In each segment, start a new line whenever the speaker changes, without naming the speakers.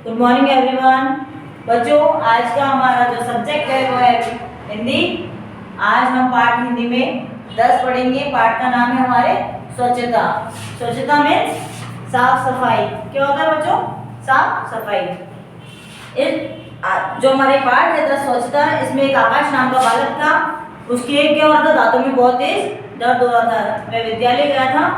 Good morning everyone. बच्चों, आज का हमारा जो सब्जेक्ट है वो है हिंदी। आज हम पाठ हिंदी में 10 पढ़ेंगे। पाठ का नाम है हमारे स्वच्छता। स्वच्छता मीन्स साफ सफाई। क्या होता है बच्चों? साफ सफाई। जो हमारे पाठ है 10 स्वच्छता, इसमें एक आकाश नाम का बालक था। उसके क्या हो रहा था? दांतों में बहुत तेज दर्द हो रहा था। मैं विद्यालय गया था,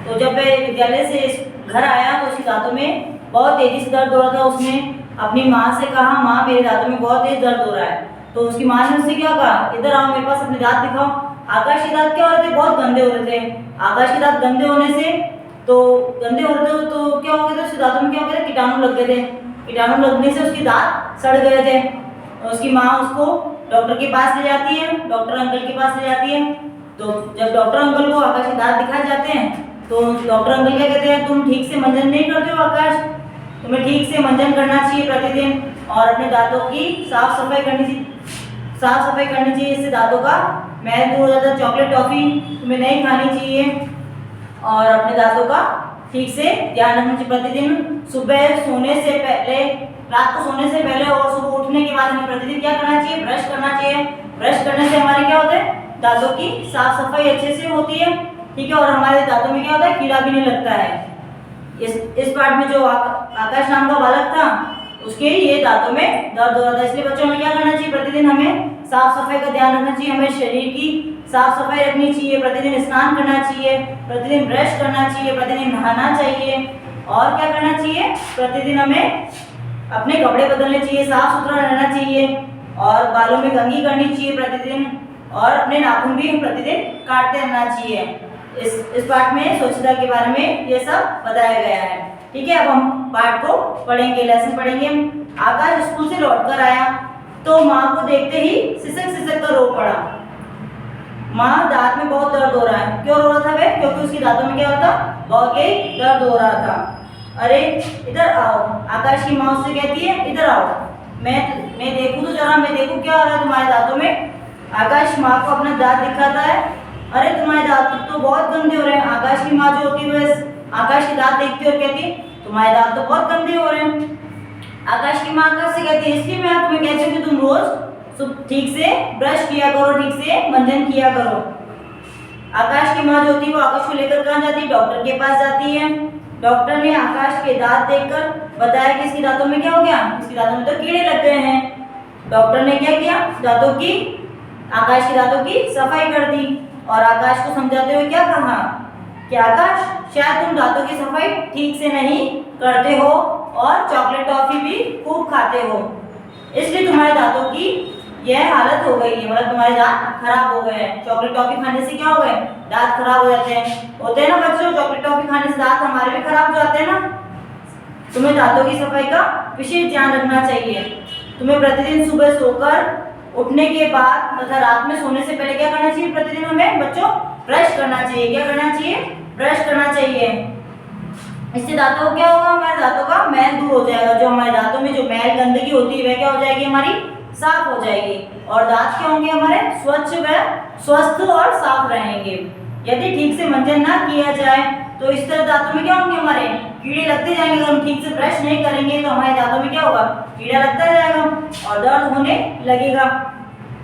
तो जब मैं विद्यालय से घर आया तो उसके दांतों में बहुत तेजी से दर्द हो रहा था। उसने अपनी माँ से कहा, माँ मेरे दांतों में बहुत तेज दर्द हो रहा है। तो उसकी माँ ने उससे क्या कहा, इधर आओ मेरे पास अपने दांत दिखाओ। आकाश के दांत क्या हो रहे थे? बहुत गंदे हो रहे थे। आकाश के दांत गंदे होने से तो गंदे हो रहे थे तो क्या हो गया था? उसके दांतों में क्या हो गया था? कीटाणु लग गए थे। कीटाणु लगने से उसके दांत सड़ गए थे। उसकी माँ उसको डॉक्टर के पास ले जाती है, डॉक्टर अंकल के पास ले जाती है। तो जब डॉक्टर अंकल को आकाश के दांत दिखाए जाते हैं तो डॉक्टर अंकल क्या कहते हैं, तुम ठीक से मंजन नहीं करते हो आकाश, तुम्हें ठीक से मंजन करना चाहिए प्रतिदिन, और अपने दांतों की साफ सफाई करनी चाहिए। इससे दांतों का मैल दूर हो जाता है। चॉकलेट टॉफी तुम्हें नहीं खानी चाहिए, और अपने दांतों का ठीक से ध्यान रखना चाहिए। प्रतिदिन सुबह सोने से पहले, रात को सोने से पहले और सुबह उठने के बाद हमें प्रतिदिन क्या करना चाहिए? ब्रश करना चाहिए। ब्रश करने से हमारे क्या होता है? दांतों की साफ सफाई अच्छे से होती है। ठीक है, और हमारे दांतों में क्या होता है? कीड़ा भी नहीं लगता है। इस पार्ट में जो आकाश नाम का बालक था, उसके ये दांतों में दर्द हो रहा था। इसलिए बच्चों हमें क्या करना चाहिए? प्रतिदिन हमें साफ सफाई का ध्यान रखना चाहिए। हमें शरीर की साफ सफाई रखनी चाहिए। प्रतिदिन स्नान करना चाहिए, प्रतिदिन ब्रश करना चाहिए, प्रतिदिन नहाना चाहिए। और क्या करना चाहिए? प्रतिदिन हमें अपने कपड़े बदलने चाहिए, साफ सुथरा रहना चाहिए, और बालों में कंघी करनी चाहिए प्रतिदिन, और अपने नाखून भी प्रतिदिन काटते रहना चाहिए। इस पाठ में स्वच्छता के बारे में ये सब बताया गया है। ठीक है, अब हम पाठ को पढ़ेंगे, लेसन पढ़ेंगे। आकाश स्कूल से लौटकर आया तो माँ को देखते ही सिसक कर रो पड़ा। माँ, दांत में बहुत दर्द हो रहा है। क्यों रो रहा था वे? क्योंकि उसकी दांतों में क्या होता? बहुत ही दर्द हो रहा था। अरे इधर आओ, आकाश की माँ उससे कहती है, इधर आओ, मैं देखूं तो जरा, मैं देखूं क्या हो रहा है तुम्हारे दांतों में। आकाश माँ को अपना दांत दिखाता है। अरे तुम्हारे दांत तो बहुत गंदे हो रहे हैं। आकाश की माँ जो होती है वह आकाश के दांत देखती है और कहती है, तुम्हारे दांत तो बहुत गंदे हो रहे हैं। आकाश की माँ आकाश से कहती है, इसलिए मैं तुम्हें कहती हूँ कि तुम रोज ठीक से ब्रश किया करो, ठीक से मंजन किया करो। आकाश की माँ जो होती है वो आकाश को लेकर कहाँ जाती है? डॉक्टर के पास जाती है। डॉक्टर ने आकाश के दांत देखकर बताया कि इसके दांतों में क्या हो गया? इसके दांतों में तो कीड़े लग गए हैं। डॉक्टर ने क्या किया? आकाश के दांतों की सफाई कर दी, और आकाश को समझाते हुए क्या कहा कि आकाश, शायद तुम दांतों की सफाई ठीक से नहीं करते हो और चॉकलेट टॉफी भी खूब खाते हो, इसलिए तुम्हारे दांतों की यह हालत हो गई है। मतलब तुम्हारे दांत खराब हो गए हैं। चॉकलेट टॉफी खाने से क्या हो गए? दांत खराब हो जाते हैं। होते हैं ना बच्चों, चॉकलेट टॉफी खाने से दांत हमारे भी खराब हो जाते हैं ना। तुम्हें दांतों की सफाई का विशेष ध्यान रखना चाहिए। तुम्हें प्रतिदिन सुबह सोकर उठने के बाद तथा रात में सोने से पहले क्या करना चाहिए? प्रतिदिन हमें बच्चों ब्रश करना चाहिए। क्या करना चाहिए? ब्रश करना चाहिए। इससे दांतों को क्या होगा? हमारे दांतों का मैल दूर हो जाएगा। जो हमारे दांतों में जो मैल गंदगी होती है वह क्या हो जाएगी? हमारी साफ हो जाएगी, और दांत क्या होंगे? हमारे स्वच्छ व स्वस्थ और साफ रहेंगे। यदि ठीक से मंजन ना किया जाए तो इस तरह दांतों में क्या होंगे? हमारे कीड़े लगते जाएंगे। अगर हम ठीक से ब्रश नहीं करेंगे तो हमारे दांतों में क्या होगा? कीड़ा लगता जाएगा और दर्द होने लगेगा।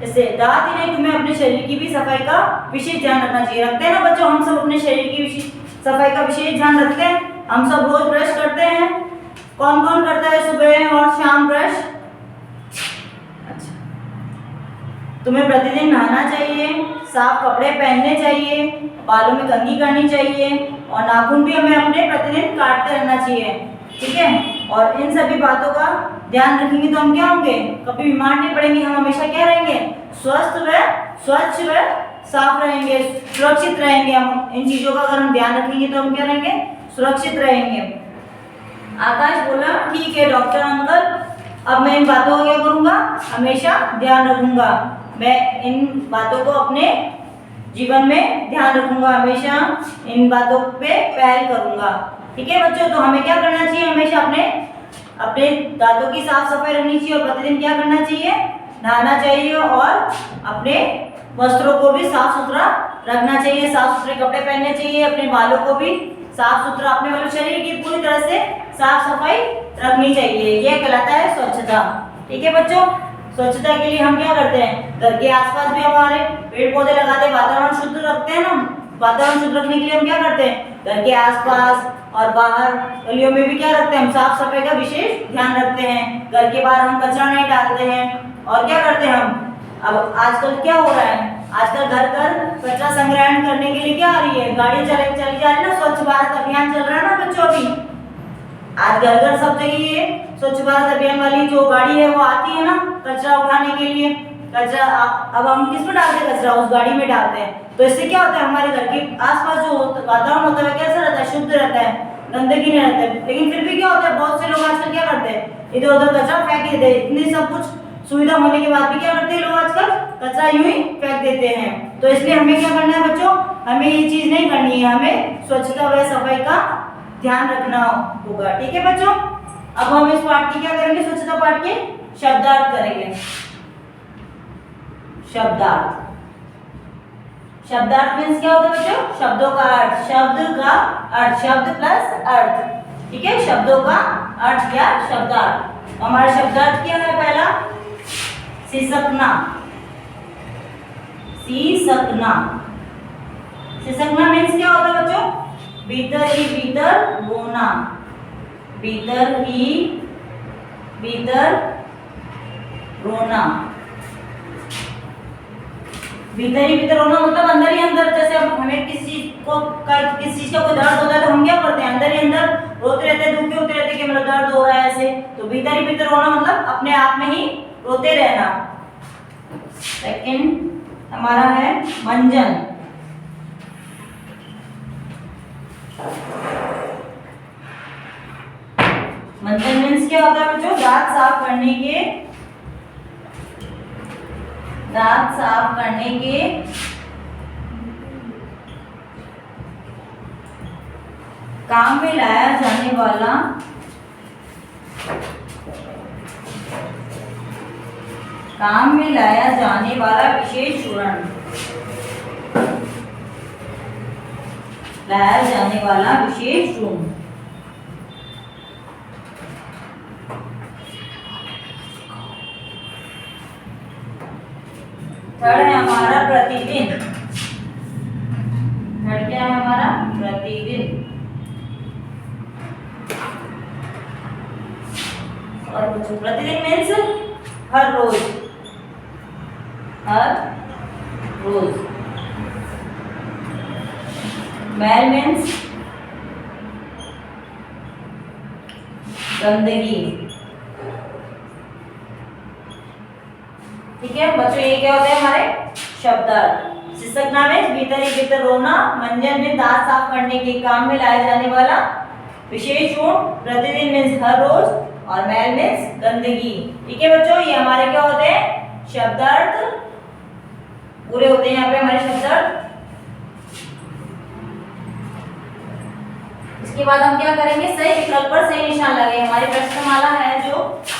इससे दांत ही नहीं, तुम्हें अपने शरीर की भी सफाई का विशेष ध्यान रखना चाहिए। रखते हैं ना बच्चों? हम सब अपने शरीर की सफाई का विशेष ध्यान रखते हैं। हम सब रोज ब्रश करते हैं। कौन कौन करता है सुबह और शाम ब्रश? अच्छा, तुम्हें प्रतिदिन नहाना चाहिए, साफ कपड़े पहनने चाहिए, बालों में कंघी करनी चाहिए, और नाखून भी हमें अपने प्रतिदिन काटते रहना चाहिए। ठीक है, और इन सभी बातों का ध्यान रखेंगे तो हम क्या होंगे? कभी बीमार नहीं पड़ेंगे। हम हमेशा क्या रहेंगे? स्वस्थ व स्वच्छ व साफ रहेंगे, सुरक्षित रहेंगे। हम इन चीजों का अगर हम ध्यान रखेंगे तो हम क्या रहेंगे? सुरक्षित रहेंगे। आकाश बोला, ठीक है डॉक्टर अंकल, अब मैं इन बातों का क्या करूंगा? हमेशा ध्यान रखूंगा। मैं इन बातों को अपने जीवन में ध्यान रखूंगा, हमेशा इन बातों पे पहल करूंगा। ठीक है बच्चों, तो हमें क्या करना चाहिए? हमेशा अपने दांतों की साफ सफाई रखनी चाहिए, और प्रतिदिन क्या करना चाहिए? नहाना चाहिए, और अपने वस्त्रों को भी साफ सुथरा रखना चाहिए, साफ सुथरे कपड़े पहनने चाहिए, अपने बालों को भी साफ सुथरा, अपने मतलब शरीर की पूरी तरह से साफ सफाई रखनी चाहिए। ये कहलाता है स्वच्छता। ठीक है बच्चों, स्वच्छता के लिए हम क्या करते हैं, घर के आसपास भी हमारे पेड़ पौधे लगाते हैं, वातावरण शुद्ध रखते हैं ना। वातावरण शुद्ध रखने के लिए हम क्या करते हैं, घर के आसपास और बाहर गलियों में भी क्या रखते हैं, हम साफ सफाई का विशेष ध्यान रखते हैं। घर के बाहर हम कचरा नहीं डालते हैं। और क्या करते हैं हम, अब आजकल क्या हो रहा है, आजकल घर घर कचरा संग्रहण करने के लिए क्या आ रही है, गाड़ी चली जा रही है ना, स्वच्छ भारत अभियान चल रहा है ना बच्चों। अभी आज घर घर सब जगह ये स्वच्छ भारत अभियान वाली जो गाड़ी है वो आती है ना कचरा उठाने के लिए। कचरा अब हम किस में डालते हैं, कचरा उस गाड़ी में डालते हैं। तो इससे क्या होता है, हमारे घर के आसपास जो वातावरण होता है कैसा रहता है, शुद्ध रहता है, गंदगी नहीं रहता है। लेकिन फिर भी क्या होता है, बहुत से लोग आजकल क्या करते हैं, इधर उधर कचरा फेंक देते हैं। इतनी सब कुछ सुविधा होने के बाद भी क्या करते हैं लोग आजकल, कचरा यूं ही फेंक देते हैं। तो इसलिए हमें क्या करना है बच्चों, हमें ये चीज नहीं करनी है, हमें स्वच्छता व सफाई का ध्यान रखना होगा। ठीक है बच्चों, अब हम इस पाठ की क्या करेंगे, स्वच्छता पाठ के शब्दार्थ करेंगे। शब्दार्थ, शब्दार्थ मीन्स क्या होता है बच्चों, शब्दों का अर्थ, शब्द का अर्थ, शब्द प्लस अर्थ। ठीक है, शब्दों का अर्थ या शब्दार्थ। हमारा शब्दार्थ क्या है, पहला सिसकना। सिसकना, सिसकना मीन्स क्या होता है बच्चों, भीतर ही भीतर रोना। भीतर ही भीतर रोना। भीतर ही भीतर रोना मतलब अंदर ही अंदर, जैसे अब हमें किसी चीज का कोई दर्द होता है तो हम क्या करते हैं, अंदर ही अंदर रोते रहते हैं, दुखी होते रहते हैं कि मेरा दर्द हो रहा है ऐसे। तो भीतर ही भीतर रोना मतलब अपने आप में ही रोते रहना। सेकंड हमारा है मंजन। मंजन मीन्स क्या होता है बच्चों, दांत साफ करने के, दांत साफ करने के काम में लाया जाने वाला विशेष चूर्ण। लाया जाने वाला विशेष चूर्ण। थर्ड है हमारा प्रतिदिन। थर्ड क्या है हमारा, प्रतिदिन। और प्रतिदिन मीन्स हर रोज, हर रोज। मैल मीन्स गंदगी। ठीक है बच्चों, ये क्या होते हैं हमारे शब्दार्थ। सिसकना में भीतर ही भीतर रोना, मंजन में दांत साफ करने के काम में लाया जाने वाला विशेष चूर्ण, प्रतिदिन मीन्स हर रोज, और मैल मीन्स गंदगी। ठीक है बच्चों, ये हमारे क्या होते हैं, शब्दार्थ पूरे होते हैं यहाँ पे हमारे शब्दार्थ। इसके बाद हम क्या करेंगे, सही विकल्प पर सही निशान लगाइए। हमारी प्रश्नमाला है जो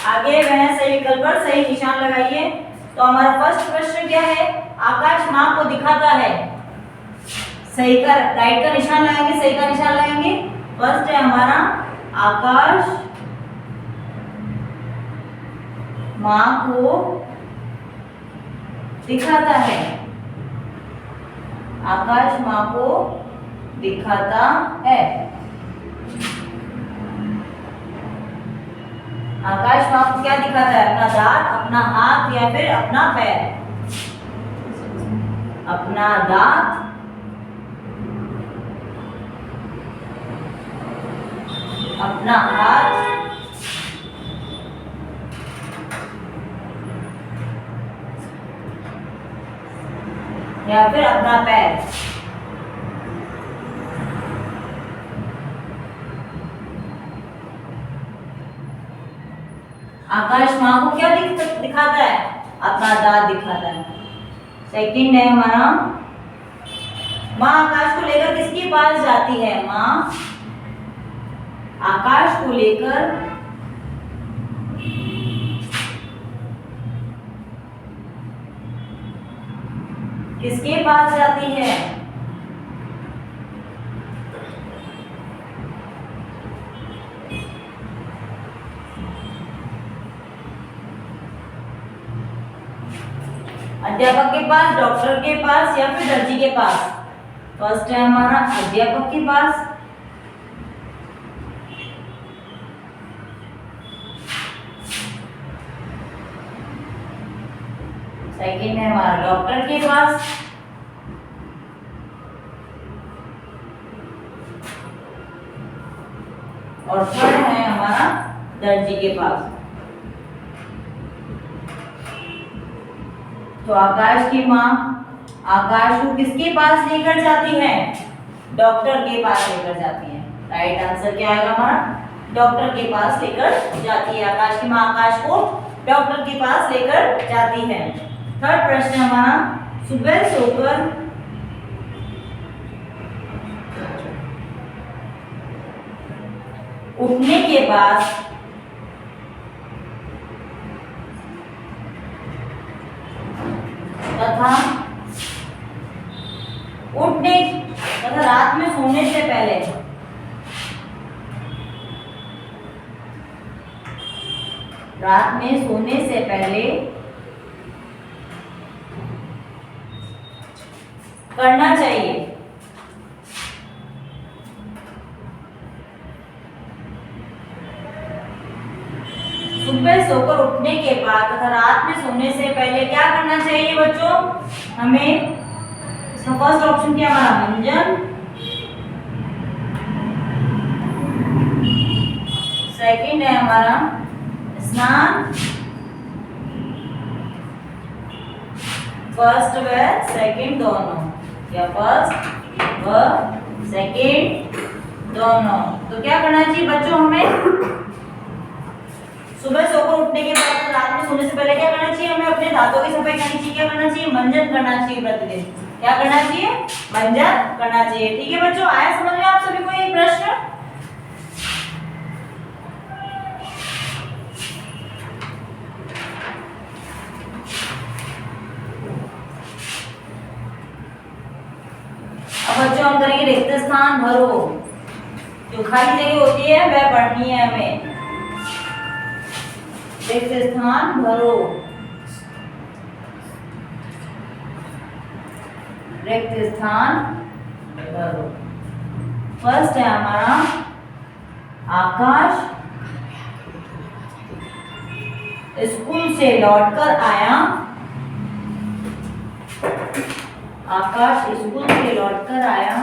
आगे वह सही विकल्प पर सही निशान लगाइए। तो हमारा फर्स्ट प्रश्न क्या है, आकाश माँ को दिखाता है। सही का, राइट का निशान लगाएंगे, सही का निशान लगाएंगे। फर्स्ट है हमारा, आकाश माँ को दिखाता है। आकाश माँ को दिखाता है। आकाश माँ को क्या दिखाता है, अपना दांत, अपना हाथ या फिर अपना पैर। अपना दांत, अपना हाथ या फिर अपना पैर। आकाश माँ को क्या दिखाता है, अपना दांत दिखाता है। सेकंड है हमारा, माँ आकाश को लेकर किसके पास जाती है। माँ आकाश को लेकर किसके पास जाती है। अध्यापक के पास, डॉक्टर के पास या फिर दर्जी के पास? फर्स्ट है हमारा अध्यापक के पास, सेकंड है हमारा डॉक्टर के पास, और थर्ड है हमारा दर्जी के पास। तो आकाश की माँ आकाश को किसके पास लेकर जाती है? डॉक्टर के पास लेकर जाती है। राइट आंसर क्या आएगा हमारा? डॉक्टर के पास लेकर जाती है। आकाश की माँ आकाश को डॉक्टर के पास लेकर जाती है। थर्ड प्रश्न हमारा, सुबह सोकर उठने के बाद तथा रात में सोने से पहले करना चाहिए। सुबह सोकर उठने के बाद तथा रात में सोने से पहले क्या करना चाहिए बच्चों? हमें फर्स्ट ऑप्शन क्या हमारा मंजन, सेकंड है हमारा स्नान, फर्स्ट व सेकंड दोनों, या फर्स्ट व सेकंड दोनों। तो क्या करना चाहिए बच्चों? हमें सुबह सोकर उठने के बाद रात में सोने से पहले क्या करना चाहिए? हमें अपने दांतों की सफाई करनी चाहिए। क्या करना चाहिए? मंजन करना चाहिए प्रतिदिन। क्या करना चाहिए? मंजन करना चाहिए। ठीक है बच्चों, आया समझ में आप सभी को ये प्रश्न? अब बच्चों हम करेंगे रिक्त स्थान भरो। जो खाली जगह होती है वह पढ़नी है हमें। रिक्त स्थान भरो, रिक्त स्थान भरो। फर्स्ट है हमारा आकाश स्कूल से लौटकर आया। आकाश स्कूल से लौटकर आया।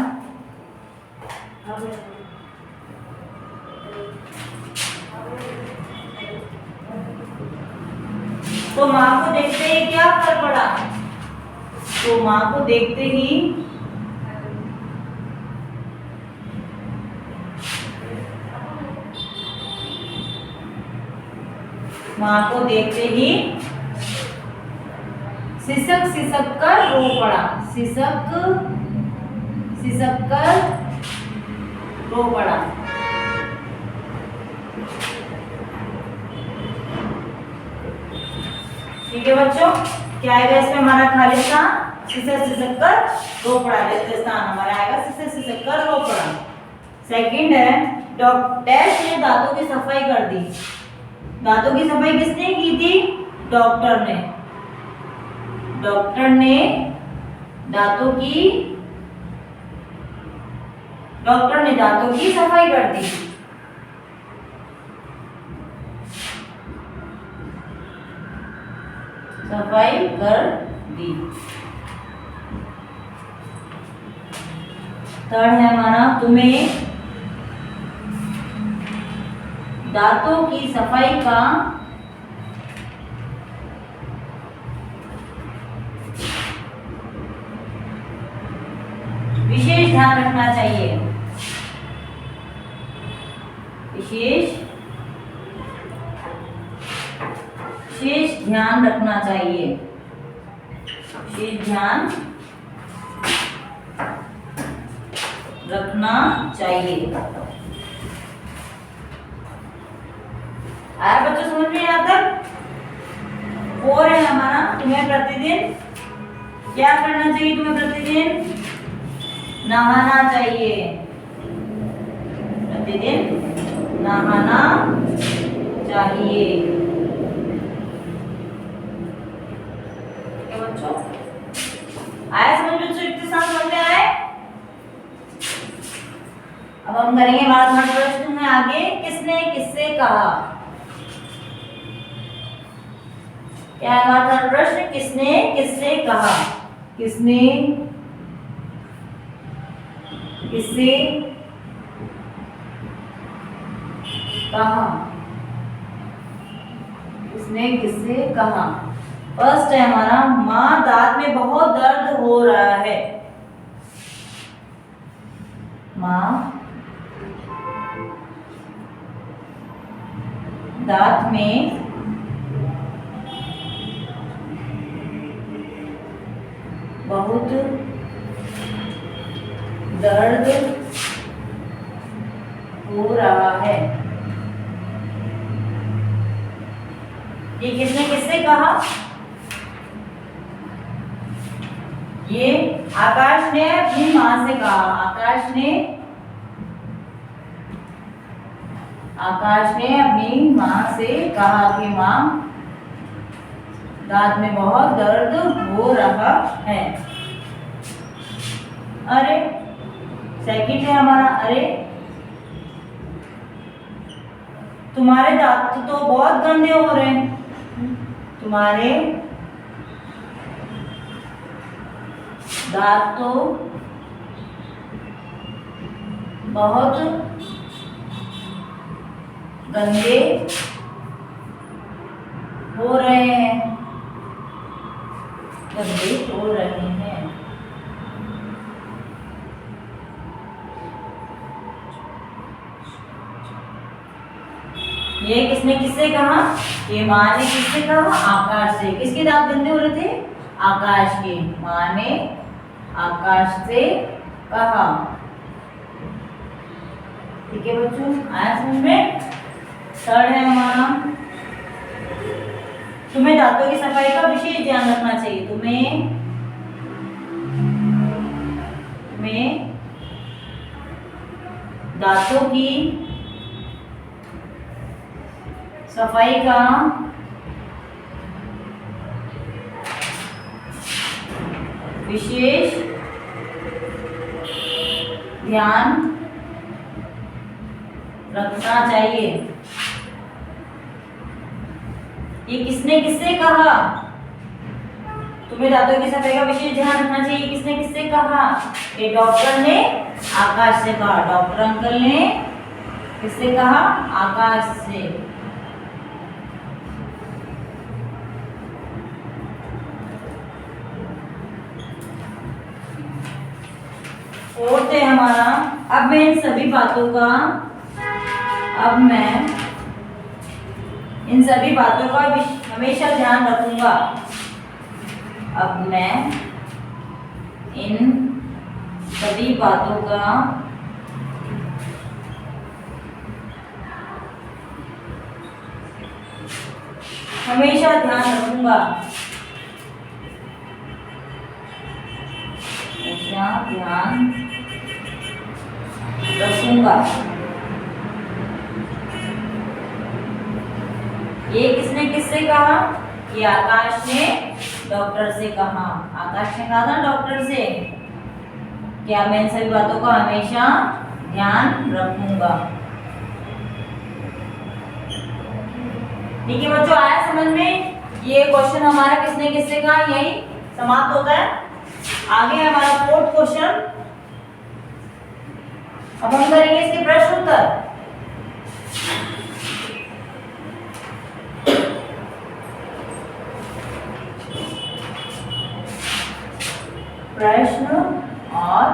तो माँ को देखते ही क्या फर्क पड़ा? तो माँ को देखते ही सिसक सिसक कर रो पड़ा। सिसक सिसक कर रो पड़ा। ठीक है बच्चों, क्या आएगा इसमें हमारा खाली स्थान? सिसक सिसक कर रो पड़ा। रिक्त स्थान हमारा आएगा सिसक सिसक कर रो पड़ा। सेकंड है डैश ने दांतों की सफाई कर दी। दांतों की सफाई किसने की थी? डॉक्टर ने। डॉक्टर ने दांतों की सफाई कर दी। सफाई कर दी। थर्ड है हमारा तुम्हें दांतों की सफाई का विशेष ध्यान रखना चाहिए। विशेष ध्यान रखना चाहिए। विशेष ध्यान रखना चाहिए। आया बच्चों समझ में यहाँ तक? 4 है हमारा तुम्हें प्रतिदिन क्या करना चाहिए? तुम्हें प्रतिदिन नहाना चाहिए। प्रतिदिन नहाना चाहिए। बच्चों हम करेंगे हमारा थर्ड प्रश्न है आगे, किसने किससे कहा। क्या है हमारा थर्ड प्रश्न, किसने किससे कहा। किसने किससे कहा। किसने किससे कहा। फर्स्ट है हमारा, माँ दांत में बहुत दर्द हो रहा है। माँ दांत में बहुत दर्द हो रहा है। ये किसने किससे कहा। ये आकाश ने अपनी माँ से कहा। आकाश ने अपनी माँ से कहा कि माँ दांत में बहुत दर्द हो रहा है। अरे सेकंड है हमारा, अरे तुम्हारे दांत तो बहुत गंदे हो रहे हैं। तुम्हारे दांत तो बहुत गंदे हो रहे हैं। गंदे हो रहे हैं। ये किसने किससे कहा। ये माँ ने किससे कहा, आकाश से। किसके दांत गंदे हो रहे थे, आकाश के। माँ ने आकाश से कहा। ठीक है बच्चों, आया समझ में। थर्ड है हमारा, तुम्हें दांतों की सफाई का विशेष ध्यान रखना चाहिए। तुम्हें दांतों की सफाई का विशेष ध्यान रखना चाहिए। ये किसने किससे कहा। तुम्हें दांतों की सफाई का विशेष ध्यान रखना चाहिए, किसने किससे कहा। ये डॉक्टर ने आकाश से कहा। डॉक्टर अंकल ने किससे कहा, आकाश से। फोर्थ है हमारा, अब मैं इन सभी बातों का हमेशा ध्यान रखूंगा। अब मैं इन सभी बातों का हमेशा ध्यान रखूंगा। ध्यान रखूंगा। ये किसने किससे कहा, ये आकाश ने डॉक्टर से कहा। आकाश ने कहा था डॉक्टर से, क्या मैं इन सभी बातों का हमेशा ध्यान रखूंगा। ठीक है बच्चों, आया समझ में। ये क्वेश्चन हमारा किसने किससे कहा यही समाप्त होता है। आगे हमारा फोर्थ क्वेश्चन, अब हम करेंगे इसके प्रश्न उत्तर। प्रश्न और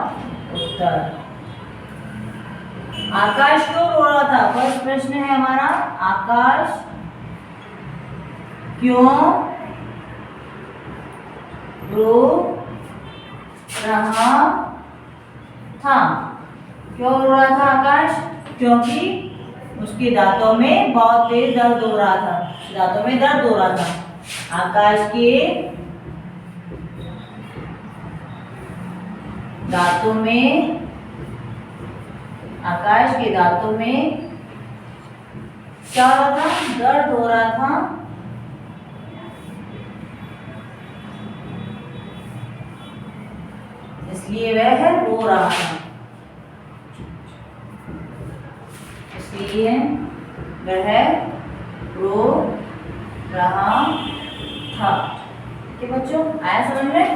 उत्तर। आकाश क्यों रो रहा था। फर्स्ट प्रश्न है हमारा, आकाश क्यों रो रहा था। क्यों रो रहा था आकाश, क्योंकि उसके दांतों में बहुत तेज दर्द हो रहा था। दांतों में दर्द हो रहा था। आकाश के दांतों में क्या हो रहा था, दर्द हो रहा था। इसलिए वह रो रहा था। सही है, वह रो रहा था। ठीक है बच्चों, आया समझ में?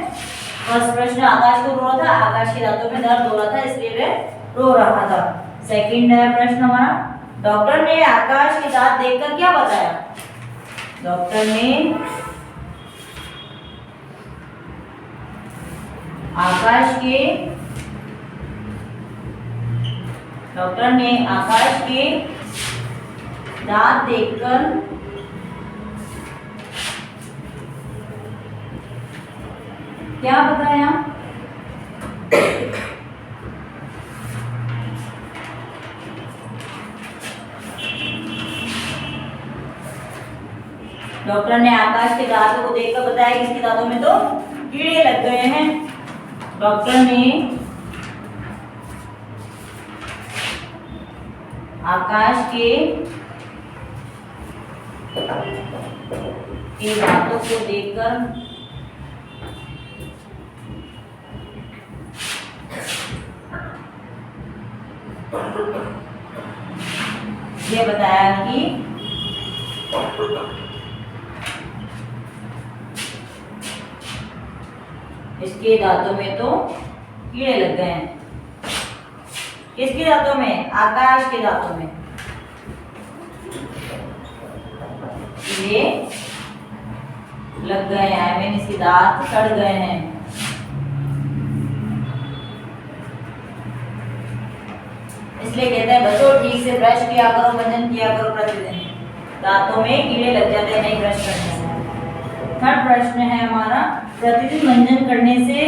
फर्स्ट प्रश्न आकाश को रो रहा था, आकाश के दांतों में दर्द हो रहा था इसलिए वह रो रहा था। सेकंड प्रश्न हमारा, डॉक्टर ने आकाश के दांत देखकर क्या बताया? डॉक्टर ने आकाश के दांत देखकर क्या बताया? डॉक्टर ने आकाश के दांतों को देखकर बताया कि इसके दांतों में तो कीड़े लग गए हैं। डॉक्टर ने आकाश के दांतों को देखकर ये बताया कि इसके दांतों में तो कीड़े लग गए हैं। किसके दांतों में? आकाश के दांतों में कीड़े लग गए हैं, मीन इसके दांत सड़ गए हैं। इसलिए कहते हैं बच्चों ठीक से ब्रश किया करो, मंजन किया करो प्रतिदिन, दांतों में कीड़े लग जाते हैं नहीं ब्रश करने से। थर्ड प्रश्न है हमारा, प्रतिदिन मंजन करने से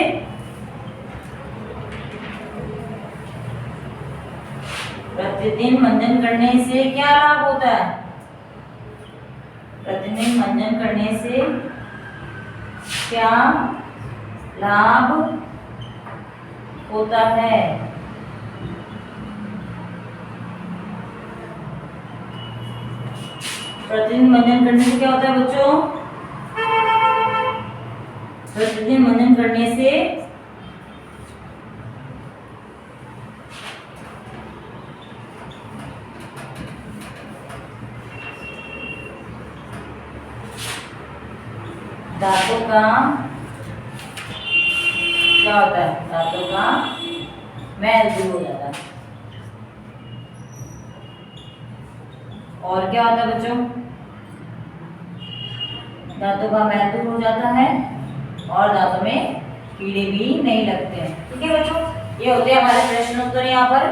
क्या लाभ होता है? प्रतिदिन मंजन करने से क्या लाभ होता है? प्रतिदिन मंजन करने से क्या होता है बच्चों? प्रतिदिन मंजन करने से दांतों का क्या होता है? दांतों का मैल दूर हो जाता है। और क्या होता है बच्चों? दांतों का मैल दूर हो जाता है और दांतों में कीड़े भी नहीं लगते हैं। ठीक है बच्चों, ये होते हैं हमारे प्रश्न उत्तर यहाँ पर।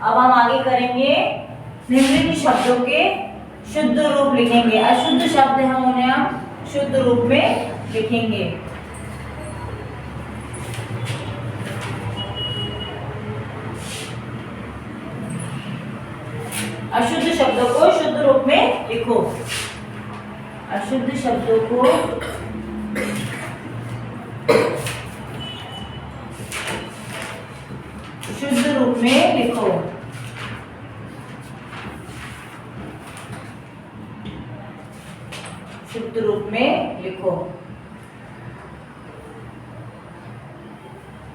अब हम आगे करेंगे निम्नलिखित शब्दों के शुद्ध रूप लिखेंगे। अशुद्ध शब्द हम उन्हें शुद्ध रूप में लिखेंगे। अशुद्ध शब्दों को शुद्ध रूप में लिखो। अशुद्ध शब्दों को शुद्ध रूप में लिखो। शुद्ध रूप में लिखो।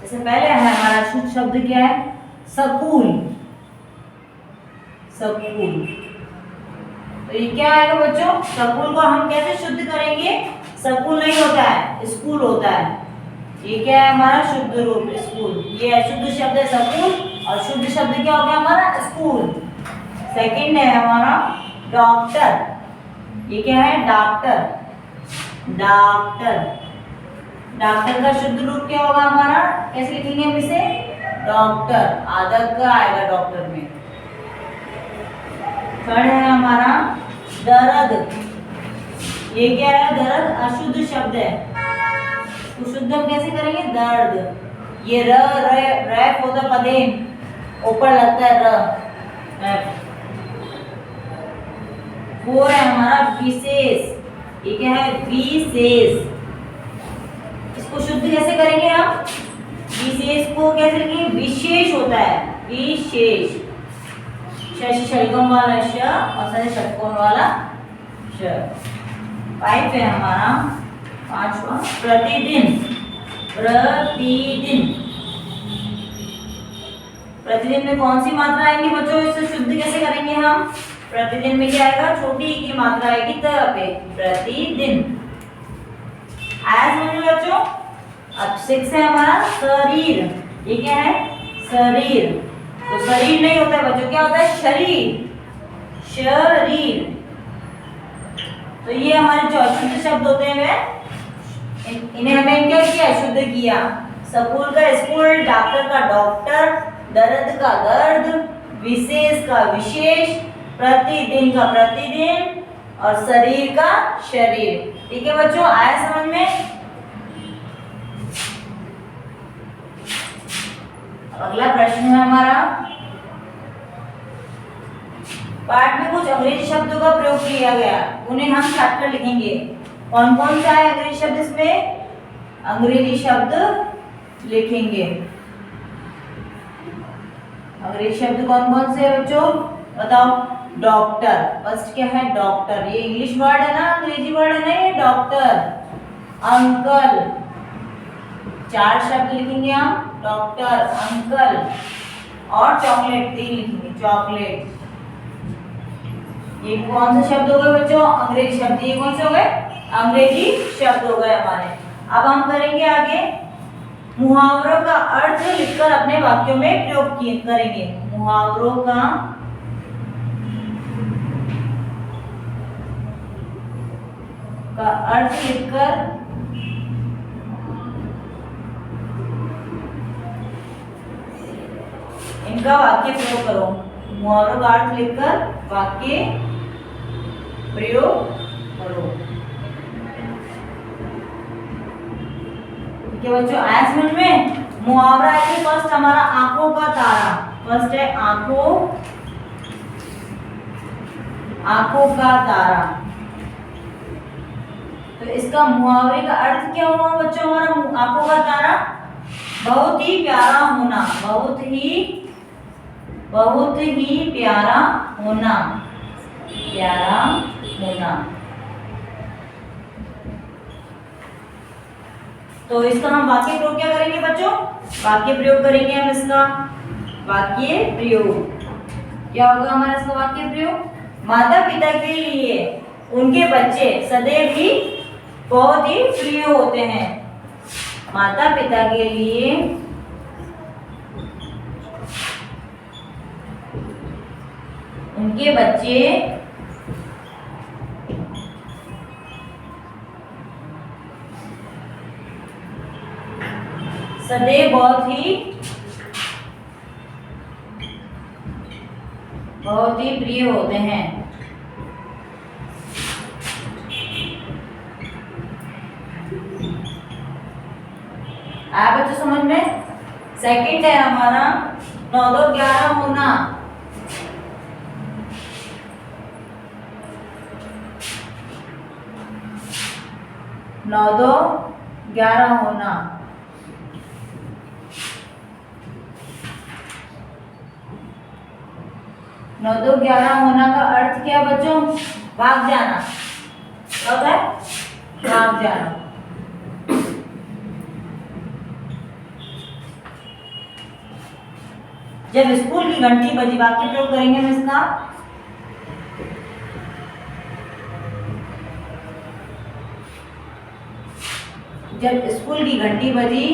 जैसे पहले है हमारा शुद्ध शब्द क्या है? सकूल। सकूल, तो ये क्या आएगा बच्चों? सकूल को हम कैसे शुद्ध करेंगे? सकूल नहीं होता है, स्कूल होता है। ये क्या है हमारा शुद्ध रूप? स्कूल। ये अशुद्ध शब्द है सकूल और शुद्ध शब्द क्या हो गया हमारा? स्कूल। सेकंड है हमारा डॉक्टर। ये क्या है? डॉक्टर। डॉक्टर, डॉक्टर का शुद्ध रूप क्या होगा हमारा? कैसे लिखेंगे हम इसे? डॉक्टर। आधा का आएगा डॉक्टर में। थर्ड है हमारा दर्द। ये क्या है? दर्द अशुद्ध शब्द है, तो शुद्ध हम कैसे करेंगे? दर्द। ये रैप होता पदेन, ऊपर लगता है र। फोर है हमारा विशेष। ये क्या है? विशेष। इसको शुद्ध कैसे करेंगे हम? विशेष को कैसे लिखेंगे? विशेष होता है, विशेष। शलगम वाला श और षटकोण वाला श। 5 है हमारा पांचवा प्रतिदिन। प्रतिदिन प्रतिदिन में कौन सी मात्रा आएंगी बच्चों, इसे शुद्ध कैसे करेंगे हम? प्रतिदिन में क्या आएगा, छोटी ई की मात्रा आएगी त पे, प्रतिदिन। आया समझ में बच्चों? अब 6 है हमारा शरीर। ये क्या है? शरीर। तो शरीर नहीं होता है बच्चों, क्या होता है? शरीर। शरीर। तो ये हमारे जो अशुद्ध शब्द होते हैं इन्हें हमें क्या किया? शुद्ध किया। स्कूल का स्कूल, डॉक्टर का डॉक्टर, दर्द का दर्द, विशेष का विशेष, प्रतिदिन का प्रतिदिन और शरीर का शरीर। ठीक है बच्चों, आया समझ में? अगला प्रश्न है हमारा, पाठ में कुछ अंग्रेजी शब्दों का प्रयोग किया गया, उन्हें हम काट कर लिखेंगे। कौन कौन सा है अंग्रेजी शब्द? इसमें अंग्रेजी शब्द लिखेंगे। अंग्रेजी शब्द कौन कौन से है बच्चों, बताओ? डॉक्टर, फर्स्ट क्या है? डॉक्टर। ये इंग्लिश वर्ड है ना, अंग्रेजी वर्ड है ना ये, डॉक्टर। अंकल, 4 शब्द लिखेंगे हम, डॉक्टर, अंकल और चॉकलेट 3 लिखेंगे, चॉकलेट। ये कौन से शब्द हो गए बच्चों? अंग्रेजी शब्द। ये कौन से हो गए? अंग्रेजी शब्द हो गए हमारे। अब हम करेंगे आगे मुहावरों का अर्थ लिखकर अपने वाक्यों में प्रयोग करेंगे। मुहावरों का अर्थ लिखकर इनका वाक्य प्रयोग करो। मुहावरों का अर्थ लिखकर वाक्य प्रयोग करो। ठीक है बच्चों, आया समझ में? मुहावरा है कि फर्स्ट हमारा आंखों का तारा। फर्स्ट है आंखों का तारा। तो इसका मुहावरे का अर्थ क्या हुआ बच्चों हमारा? आंखों का तारा, बहुत ही प्यारा होना, बहुत ही प्यारा होना, प्यारा होना। तो इसका हम वाक्य प्रयोग क्या करेंगे बच्चों? वाक्य प्रयोग करेंगे हम इसका। वाक्य प्रयोग क्या होगा हमारा इसका वाक्य प्रयोग? माता पिता के लिए उनके बच्चे सदैव ही बहुत ही प्रिय होते हैं। माता पिता के लिए उनके बच्चे सदैव बहुत ही प्रिय होते हैं। आया बच्चों समझ में? सेकंड है हमारा 9 2 11 होना। 9 2 11 होना। 9 2 11 होना का अर्थ क्या बच्चों? भाग जाना। क्या होता है? भाग जाना। जब स्कूल की घंटी बजी, वाक्य प्रयोग करेंगे हम इसका। जब स्कूल की घंटी बजी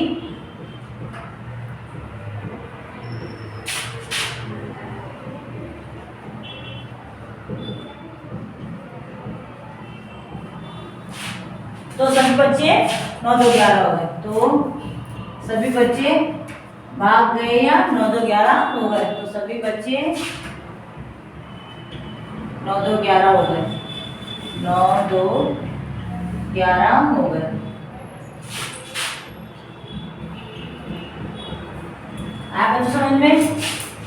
तो सभी बच्चे 9 2 11 हो गए। तो सभी बच्चे भाग गए या 9 2 11 हो गए। तो सभी बच्चे 9 2 11 हो गए। 9 2 11 हो गए। आप बच्चों समझ में?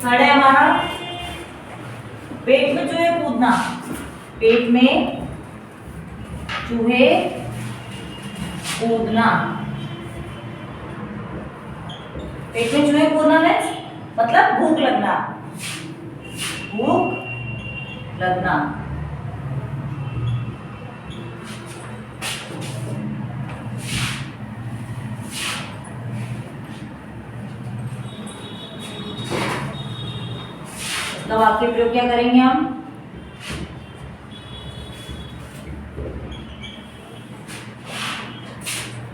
थर्ड है हमारा पेट में चूहे कूदना। पेट में चूहे कूदना। पेट में चूहे कूदना मतलब भूख लगना। भूख लगना। इसका वाक्य प्रयोग क्या करेंगे हम?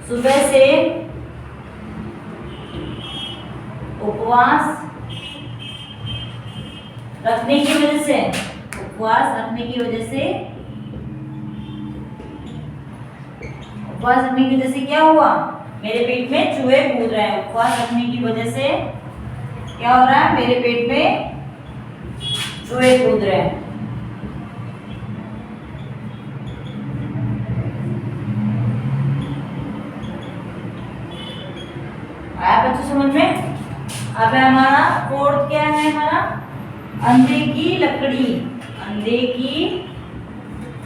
सुबह से उपवास रखने की वजह से, उपवास रखने की वजह से, उपवास रखने की वजह से क्या हुआ? मेरे पेट में चूहे कूद रहे हैं। उपवास रखने की वजह से क्या हो रहा है? मेरे पेट में चूहे कूद रहे हैं। आया बच्चों समझ में? अब है हमारा फोर्थ, क्या है हमारा? अंधे की लकड़ी। अंधे की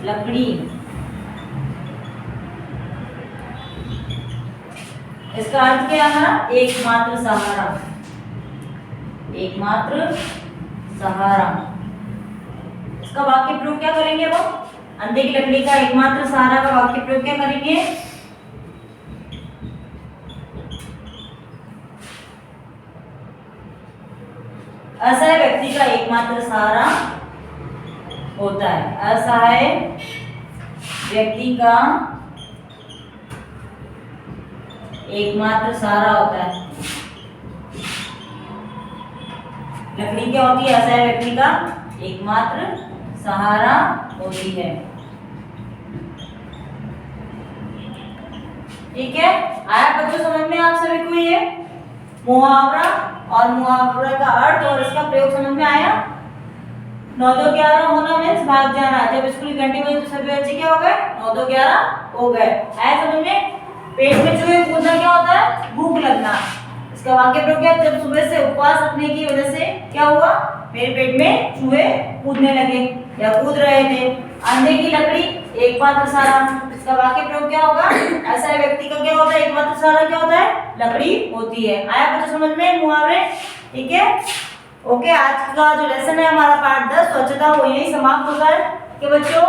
लकड़ी, इसका अर्थ क्या है हमारा? एकमात्र सहारा। एकमात्र सहारा। इसका वाक्य प्रयोग क्या करेंगे वो? अंधे की लकड़ी का एकमात्र सहारा का वाक्य प्रयोग क्या करेंगे? असहाय व्यक्ति का एकमात्र सहारा होता है। असहाय व्यक्ति का एकमात्र सहारा होता है। लकड़ी क्या होती है? असहाय व्यक्ति का एकमात्र सहारा होती है। ठीक है, आया बच्चों समझ में आप सभी को ये मुहावरा और मुहावरा का अर्थ और इसका प्रयोग समझ में आया? 9 2 11 होना मीन्स भाग जाना। जब स्कूल की घंटी बजी तो सभी बच्चे क्या हो गए? 9 2 11 हो गए। आया समझ में? पेट में चूहे कूदना क्या होता है? भूख लगना। इसका वाक्य प्रयोग क्या? जब सुबह से उपवास रखने की वजह से क्या हुआ? मेरे पेट में चूहे कूदने लगे या कूद रहे थे। अंधे की लकड़ी एकमात्र सहारा, इसका वाक्य प्रयोग क्या होगा? ऐसा व्यक्ति का क्या होता है? एकमात्र सहारा क्या होता है? लकड़ी होती है। आया बच्चों समझ में मुहावरे? ठीक है, ओके। आज का जो लेसन है हमारा पार्ट 10 स्वच्छता, वो यही समाप्त होता है कि बच्चों